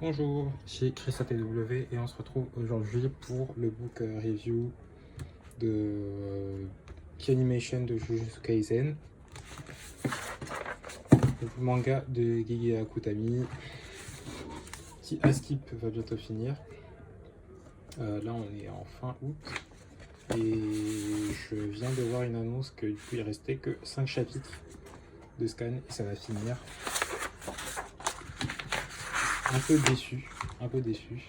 Bonjour, ici Chris ATW et on se retrouve aujourd'hui pour le book review de K-Animation de Jujutsu Kaisen, le manga de Gege Akutami qui à skip va bientôt finir. Là on est en fin août et je viens de voir une annonce que du coup il restait que 5 chapitres de scan et ça va finir. Un peu déçu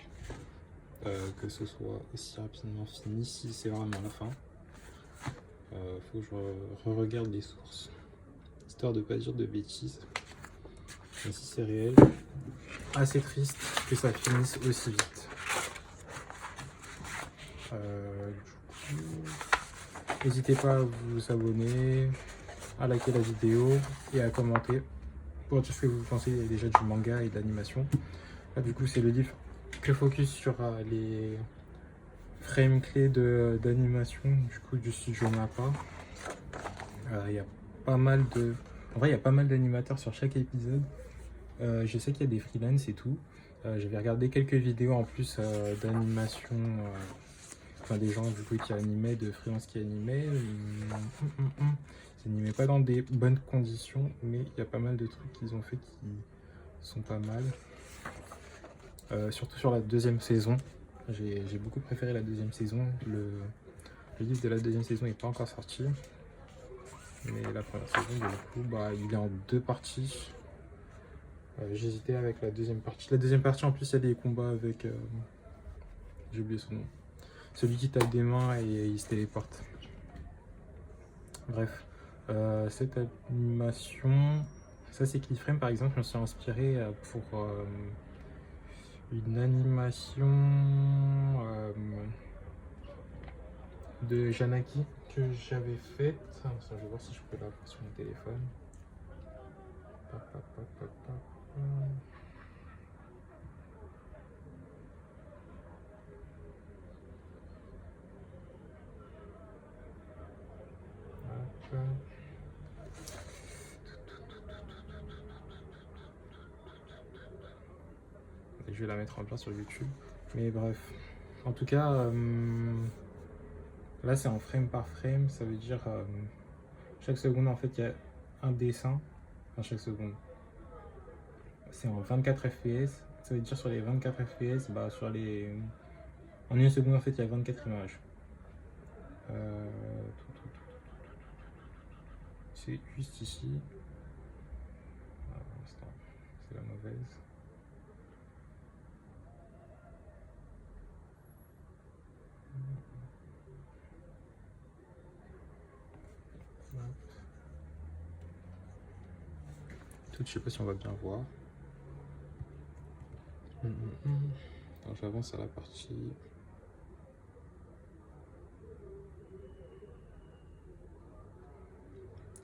que ce soit aussi rapidement fini, si c'est vraiment la fin. Faut que je re-regarde les sources, histoire de pas dire de bêtises. Mais si c'est réel, assez triste que ça finisse aussi vite. Du coup, n'hésitez pas à vous abonner, à liker la vidéo et à commenter pour dire ce que vous pensez déjà du manga et de l'animation. Là du coup c'est le livre que focus sur les frames clés d'animation du coup du studio Mappa. Il y a pas mal de... En vrai il y a pas mal d'animateurs sur chaque épisode. Je sais qu'il y a des freelances et tout. J'avais regardé quelques vidéos en plus d'animation, enfin des gens du coup qui animaient, de freelance qui animaient. Ils n'animaient pas dans des bonnes conditions, mais il y a pas mal de trucs qu'ils ont fait qui sont pas mal. Surtout sur la deuxième saison. J'ai beaucoup préféré la deuxième saison. Le livre de la deuxième saison n'est pas encore sorti. Mais la première saison, du coup, il est en 2 parties. J'hésitais avec la deuxième partie. La deuxième partie, en plus, il y a des combats avec... j'ai oublié son nom. Celui qui tape des mains et il se téléporte. Bref. Cette animation... Ça, c'est Keyframe, par exemple. Je me suis inspiré pour... une animation de Janaki que j'avais faite. Je vais voir si je peux la voir sur mon téléphone. Je vais la mettre en place sur YouTube. Mais bref. En tout cas, là c'est en frame par frame. Ça veut dire chaque seconde en fait il y a un dessin. Enfin chaque seconde. C'est en 24 fps. Ça veut dire sur les 24 fps, en une seconde en fait il y a 24 images. C'est juste ici. C'est la mauvaise. Tout, je sais pas si on va bien voir. Alors j'avance à la partie.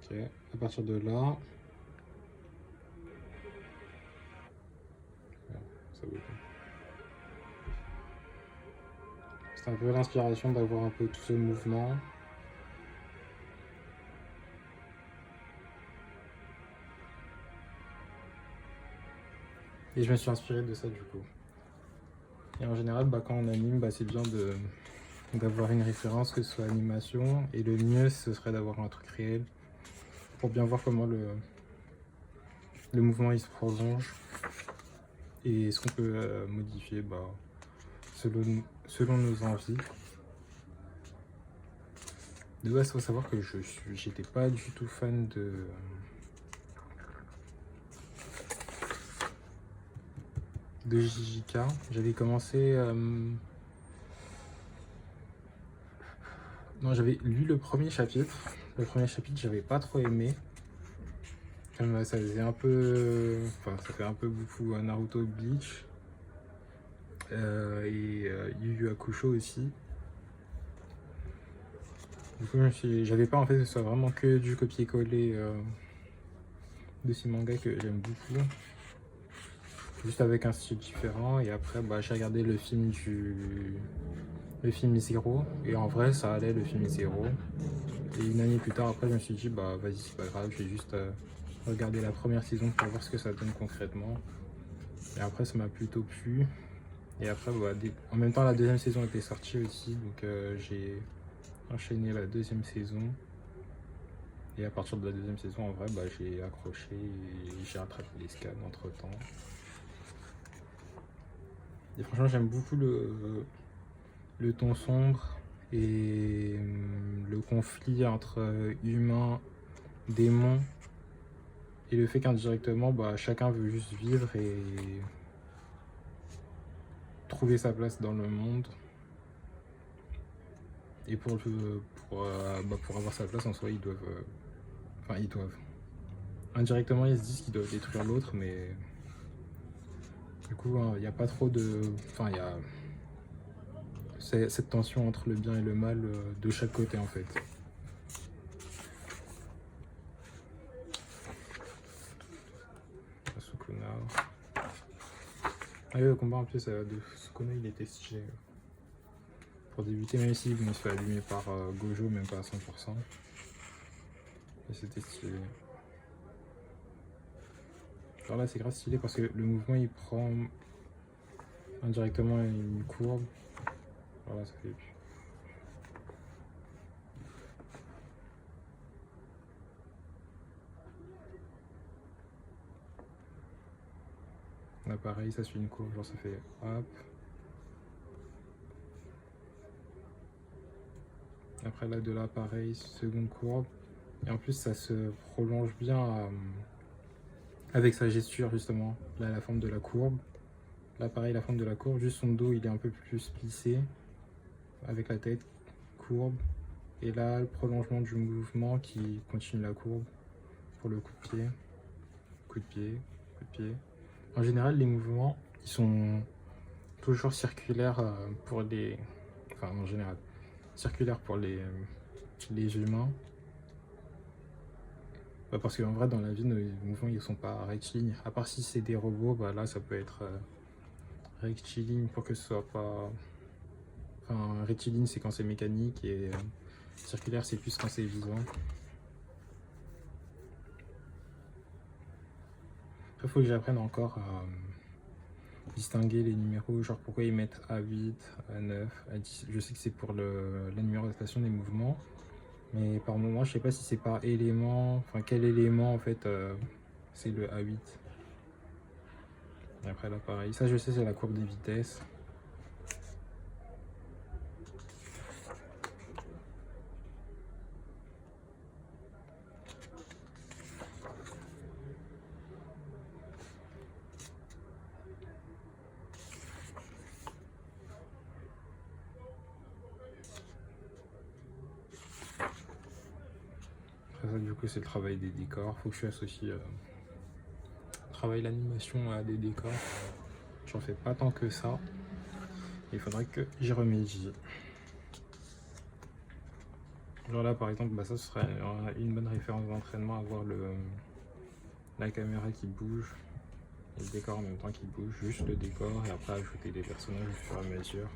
Ok, à partir de là. Ça bouge. C'est un peu l'inspiration d'avoir un peu tout ce mouvement. Et je me suis inspiré de ça du coup. Et en général, quand on anime, c'est bien d'avoir une référence, que ce soit animation. Et le mieux, ce serait d'avoir un truc réel pour bien voir comment le mouvement il se prolonge. Et ce qu'on peut modifier selon nos envies. De base, il faut savoir que j'étais pas du tout fan de JJK. J'avais commencé... Non, j'avais lu le premier chapitre. Le premier chapitre, j'avais pas trop aimé. Comme ça faisait un peu... Enfin, ça fait un peu beaucoup Naruto Bleach. Et Yu Yu Hakusho aussi. Du coup, j'avais pas en fait que ce soit vraiment que du copier-coller de ces mangas que j'aime beaucoup. Juste avec un style différent. Et après, j'ai regardé le film Zero. Et en vrai, ça allait, le film Zero. Et une année plus tard, après, je me suis dit, vas-y, c'est pas grave, je vais juste regarder la première saison pour voir ce que ça donne concrètement. Et après, ça m'a plutôt plu. Et après, bah, en même temps, la deuxième saison était sortie aussi, donc j'ai enchaîné la deuxième saison. Et à partir de la deuxième saison, en vrai, bah, j'ai accroché et j'ai rattrapé les scans entre temps. Et franchement, j'aime beaucoup le ton sombre et le conflit entre humains, démons, et le fait qu'indirectement, bah, chacun veut juste vivre et trouver sa place dans le monde. Et pour avoir sa place en soi, ils doivent. Enfin, ils doivent. Indirectement, ils se disent qu'ils doivent détruire l'autre, mais du coup, il n'y a pas trop de. Enfin, il y a cette tension entre le bien et le mal de chaque côté en fait. Sukuna. Ah, le combat en plus de Sukuna, il était stylé. Pour débuter, même si il se fait allumer par Gojo, même pas à 100%. Et c'était stylé. Alors là, c'est grave stylé parce que le mouvement il prend indirectement une courbe. Voilà, ça fait. Là, pareil, ça suit une courbe, genre ça fait hop. Après, là, de là, pareil, seconde courbe. Et en plus, ça se prolonge bien avec sa gesture, justement. Là, la forme de la courbe. Là, pareil, la forme de la courbe. Juste son dos, il est un peu plus plissé. Avec la tête, courbe. Et là, le prolongement du mouvement qui continue la courbe pour le coup de pied. Coup de pied, coup de pied. En général, les mouvements, ils sont toujours circulaires pour les... Enfin, en général, circulaires pour les humains. Bah parce qu'en vrai, dans la vie, nos mouvements, ils sont pas rectilignes. À part si c'est des robots, bah là, ça peut être rectiligne pour que ce soit pas... Enfin, rectiligne, c'est quand c'est mécanique et circulaire, c'est plus quand c'est vivant. Il faut que j'apprenne encore à distinguer les numéros, genre pourquoi ils mettent A8, A9, A10. Je sais que c'est pour la numérotation des mouvements, mais par moment, je sais pas si c'est par élément, enfin quel élément en fait c'est le A8. Et après là, pareil. Ça, je sais, c'est la courbe des vitesses. Après ça, du coup, c'est le travail des décors. Faut que je associe travail l'animation à des décors. J'en fais pas tant que ça. Il faudrait que j'y remédie. Genre là, par exemple, bah, ça serait une bonne référence d'entraînement, avoir la caméra qui bouge et le décor en même temps qui bouge, juste le décor, et après ajouter des personnages au fur et à mesure.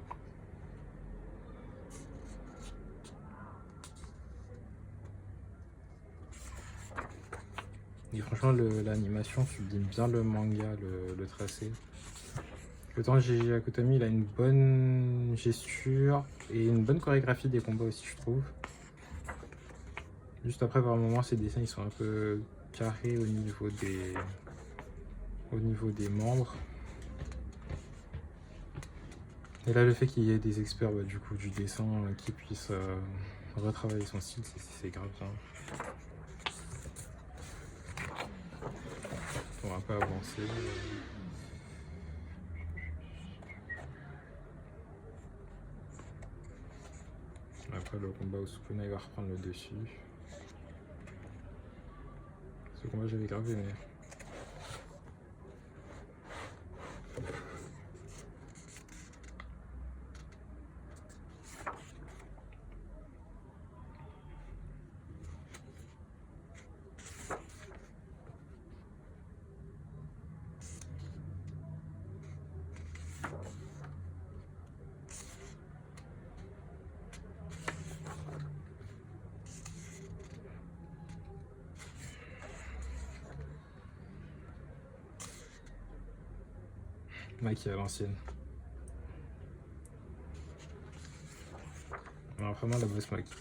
Et franchement, l'animation sublime bien le manga, le tracé. Le temps Gigi Akutami, il a une bonne gesture et une bonne chorégraphie des combats aussi, je trouve. Juste après, par moments, ces dessins ils sont un peu carrés au niveau des membres. Et là, le fait qu'il y ait des experts bah, du coup du dessin qui puissent retravailler son style, c'est grave bien. On va un peu avancer. Après, le combat au Sukuna, il va reprendre le dessus. Ce combat, j'avais grave aimé. Maki à l'ancienne. Alors vraiment la boss Maki.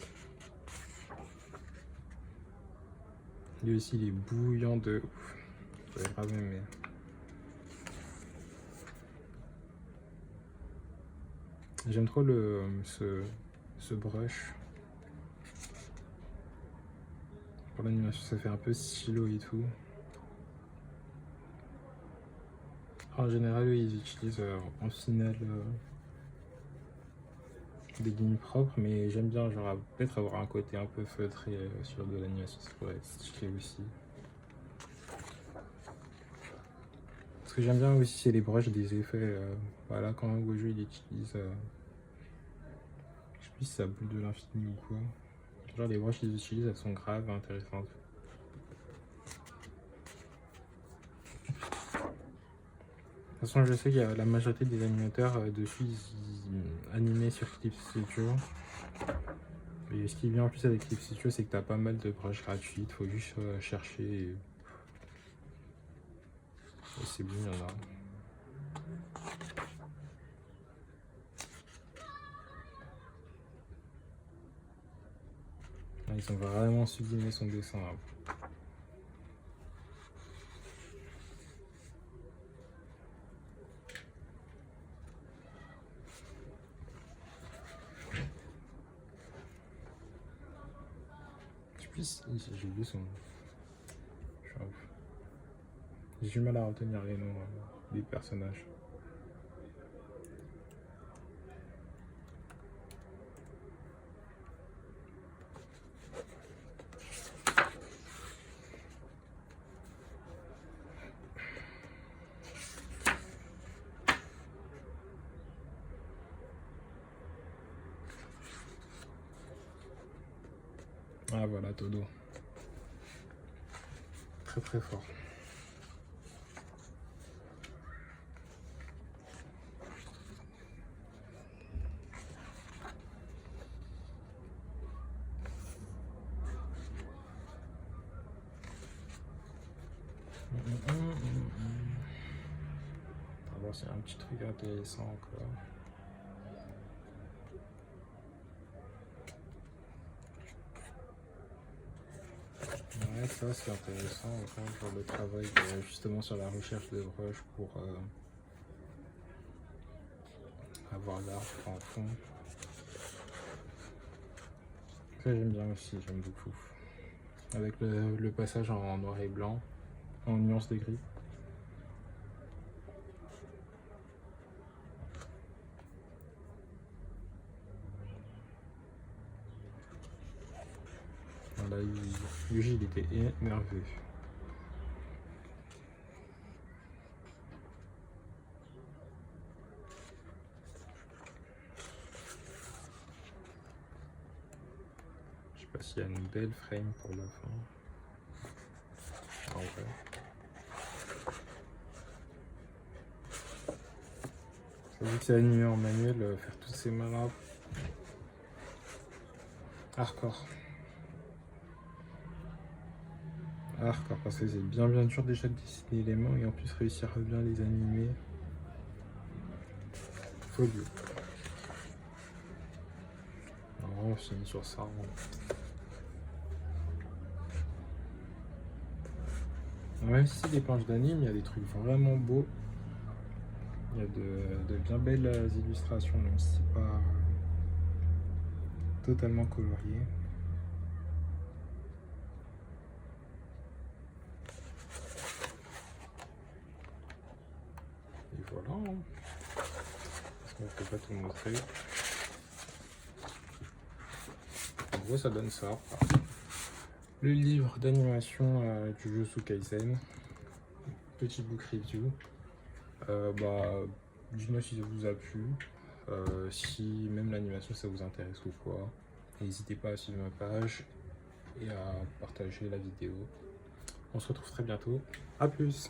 Lui aussi il est bouillant de ouf. J'avais grave aimé. J'aime trop ce brush. Pour l'animation ça fait un peu stylo et tout. En général ils utilisent en finale des lignes propres, mais j'aime bien genre peut-être avoir un côté un peu feutré sur de l'animation, ça pourrait être stylé aussi. Ce que j'aime bien aussi c'est les brushes des effets, voilà quand Gojo il utilise, je sais plus si c'est la boule de l'infini ou quoi, genre les brushes qu'ils utilisent elles sont graves intéressantes. De toute façon je sais qu'il y a la majorité des animateurs dessus ils animaient sur Clip Studio. Et ce qui est bien en plus avec Clip Studio c'est que t'as pas mal de brushes gratuites, faut juste chercher et c'est bon, il y en a. Ils ont vraiment sublimé son dessin là. Je sais plus si j'ai oublié son nom. J'ai du mal à retenir les noms des personnages. Ah voilà, Todo. Très très fort. On va voir s'il y a un petit truc intéressant encore. Ouais, ça c'est intéressant, encore genre le travail justement sur la recherche de brush pour avoir l'arbre en fond. Ça j'aime bien aussi, j'aime beaucoup. Avec le passage en noir et blanc, en nuance de gris. Là, Yuji il était énervé. Je sais pas s'il y a une belle frame pour la fin. En vrai. Ça dit que c'est animé en manuel, faire toutes ces mains là. Hardcore. Hardcore parce que c'est bien dur déjà de dessiner les mains et en plus réussir à bien les animer. Faut Dieu. Alors on finit sur ça. Même si c'est des planches d'anime, il y a des trucs vraiment beaux. Il y a de bien belles illustrations, même si c'est pas totalement colorié. Et voilà. Parce qu'on ne peut pas tout montrer. En gros, ça donne ça. Le livre d'animation du Jujutsu Kaisen. Petit book review. Dites-moi si ça vous a plu. Si même l'animation ça vous intéresse ou quoi. N'hésitez pas à suivre ma page et à partager la vidéo. On se retrouve très bientôt. A plus!